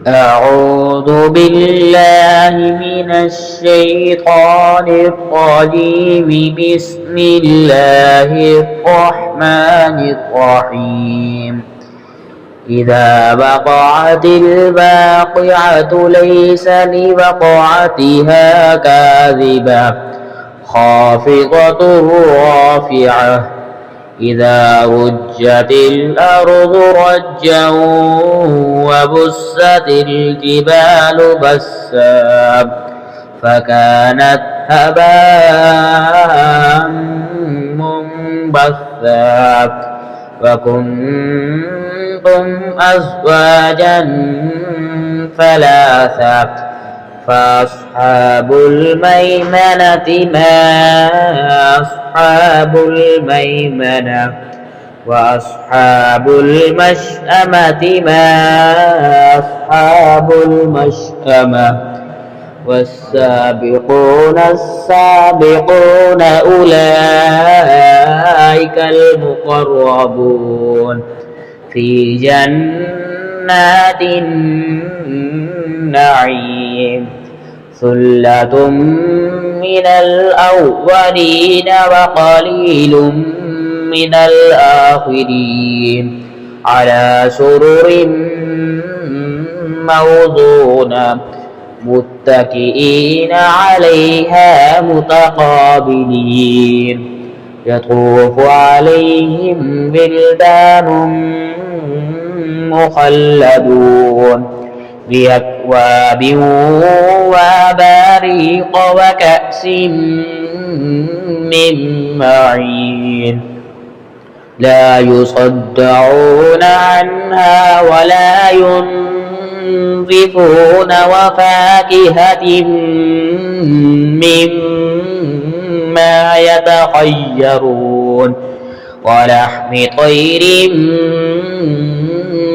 أعوذ بالله من الشيطان الرجيم. بسم الله الرحمن الرحيم. إذا وقعت الواقعة ليس لوقعتها كاذبة خافضة رافعة. إذا رجت الأرض رجا وبست الجبال بسا فكانت هباء منبثا وكنتم أزواجا ثلاثا فأصحاب الميمنة ما أصحاب الميمنة وأصحاب المشأمة ما أصحاب المشأمة والسابقون السابقون أولئك المقربون في جنات النعيم. ثلة من الأولين وقليل من الآخرين على سرر موضونة متكئين عليها متقابلين. يطوف عليهم بلدان مخلدون بأكواب وأباريق وكأس من معين لا يصدعون عنها ولا ينزفون وفاكهة مما يتخيرون ولحم طير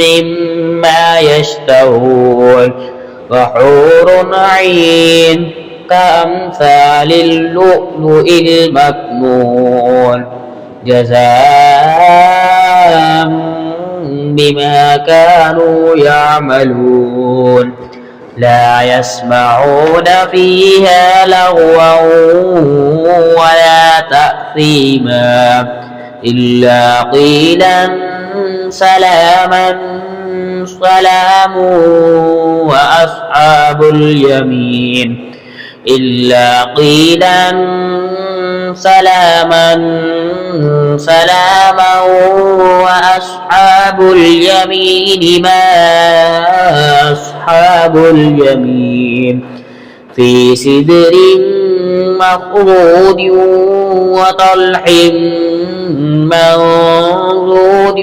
مما يشتهون وحور عين كأمثال اللؤلؤ المكنون جزاء بما كانوا يعملون. لا يسمعون فيها لغوا ولا تأثيما إلا قيلا سلاما سلام. وأصحاب اليمين إلا قيلا سلاما سلاما. وأصحاب اليمين ما أصحاب اليمين في سدر مخضود وطلح منضود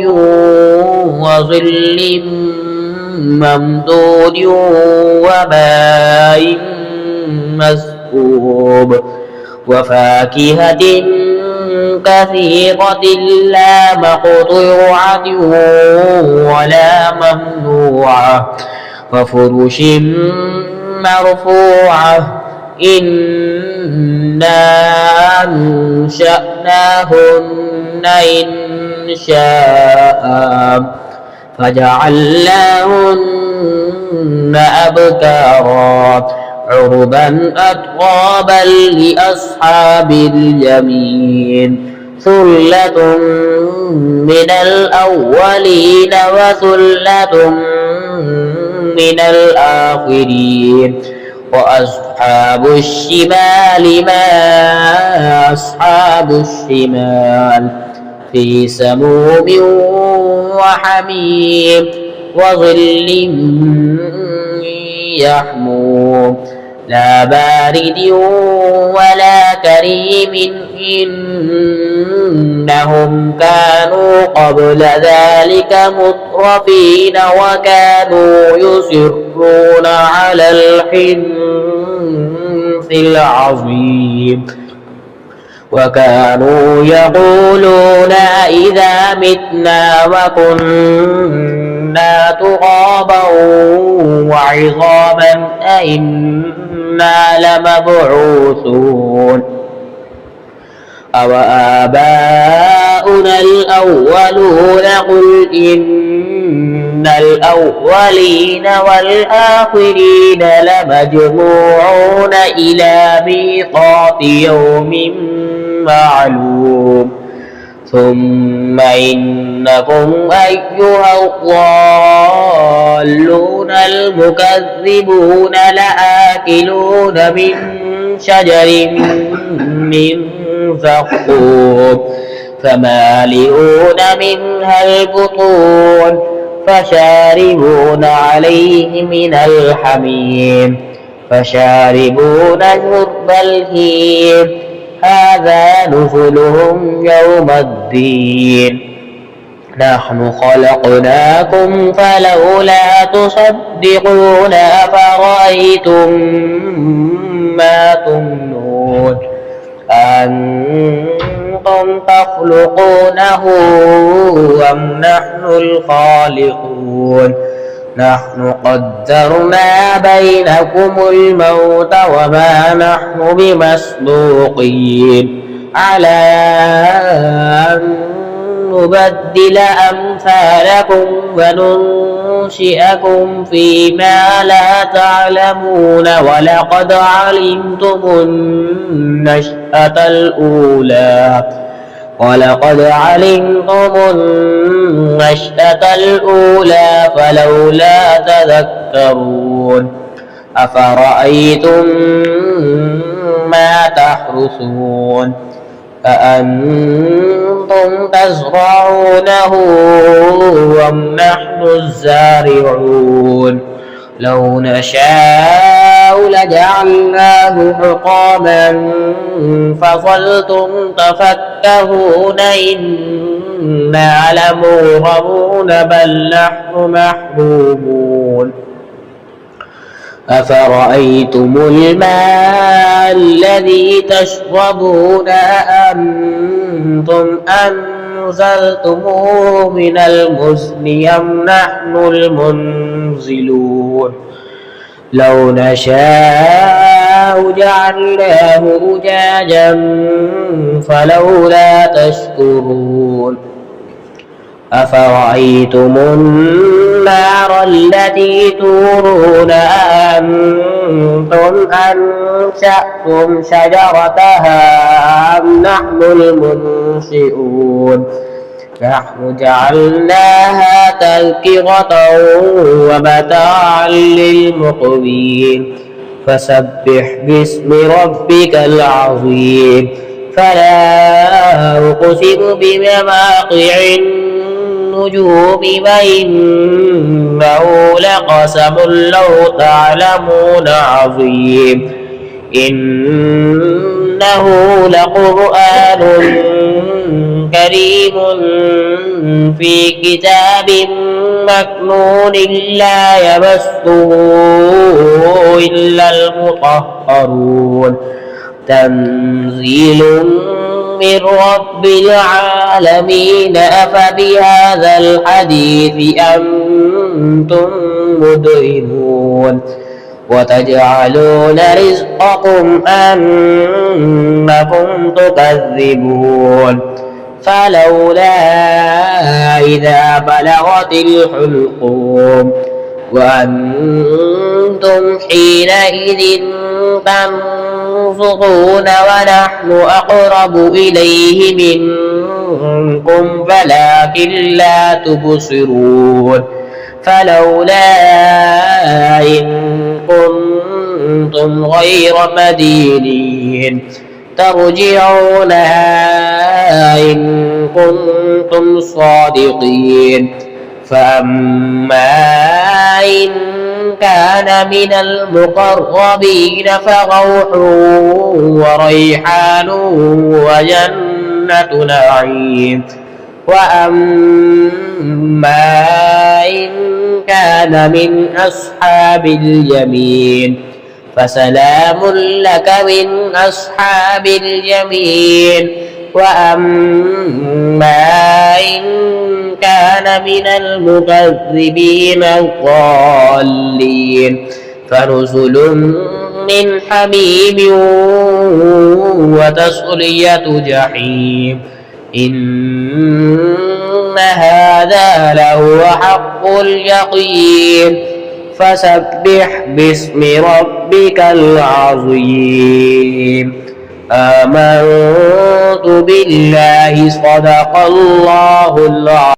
وظل ممدود وماء مسكوب وفاكهة كثيرة لا مقطوعة ولا ممنوعة وفرش مرفوعة. إنا أنشأناهن إنشاء فجعلناهن أبكارا عربا أترابا لأصحاب اليمين. ثلة من الأولين وثلة من الآخرين. وأصحاب الشمال ما أصحاب الشمال في سموم وحميم وظل يحموم لا بارد ولا كريم. إنهم كانوا قبل ذلك مترفين وكانوا يصرون على الحنث العظيم وكانوا يقولون إذا متنا وكنا ترابا وعظاما أئنا لمبعوثون أوآباؤنا الأولون قل إن الأولين والآخرين لمجموعون إلى ميقات يوم معلوم ثم إنكم أيها الضالون المكذبون لآكلون من شجر من زقوم فمالئون منها البطون فشاربون عليه من الحميم فشاربون شرب الهيم هذا نزلهم يوم الدين نحن خلقناكم فلولا تصدقون أفرأيتم ما تمنون أنتم تخلقونه أم نحن الخالقون نحن قدرنا بينكم الموت وما نحن بمسبوقين على أن نبدل أمثالكم وننشئكم فيما لا تعلمون ولقد علمتم النشأة الأولى فلولا تذكرون أفرأيتم ما تحرثون أأنتم تزرعونه أم نحن الزارعون لو نشاء لجعلناه حطاما فظلتم تفكهون إنا لمغرمون بل نحن محرومون أفرأيتم الماء الذي تشربون أأنتم أنزلتموه من المزن أم نحن المنزلون لو نشاء جعلناه أجاجا فلولا تشكرون أفرأيتم النار التي تورون أأنتم أنشأتم شجرتها أم نحن المنشئون نحن جعلناها تذكرة ومتاعا للمقوين فسبح باسم ربك العظيم فلا أقسم بمواقع النجوم وإنه لقسم لو تعلمون عظيم إنه لقرآن كريم في كتاب مكنون لا يمسه إلا المطهرون تنزيل من رب العالمين أفبهذا الحديث أنتم مدهنون وتجعلون رزقكم أنكم تكذبون فلولا إذا بلغت الحلقوم وأنتم حينئذ تنظرون ونحن أقرب إليه منكم ولكن لا تبصرون فلولا إن كنتم غير مدينين ترجعونها إن كنتم صادقين فأما إن كان من المقربين فروح وريحان وجنة نعيم وأما إن كان من أصحاب اليمين فسلام لك من أصحاب اليمين وأما إن كان من المكذبين الضالين فنزل من حميم وتصلية جحيم إن هذا لهو حق اليقين فسبح باسم ربك العظيم آمنت بالله صدق الله العظيم.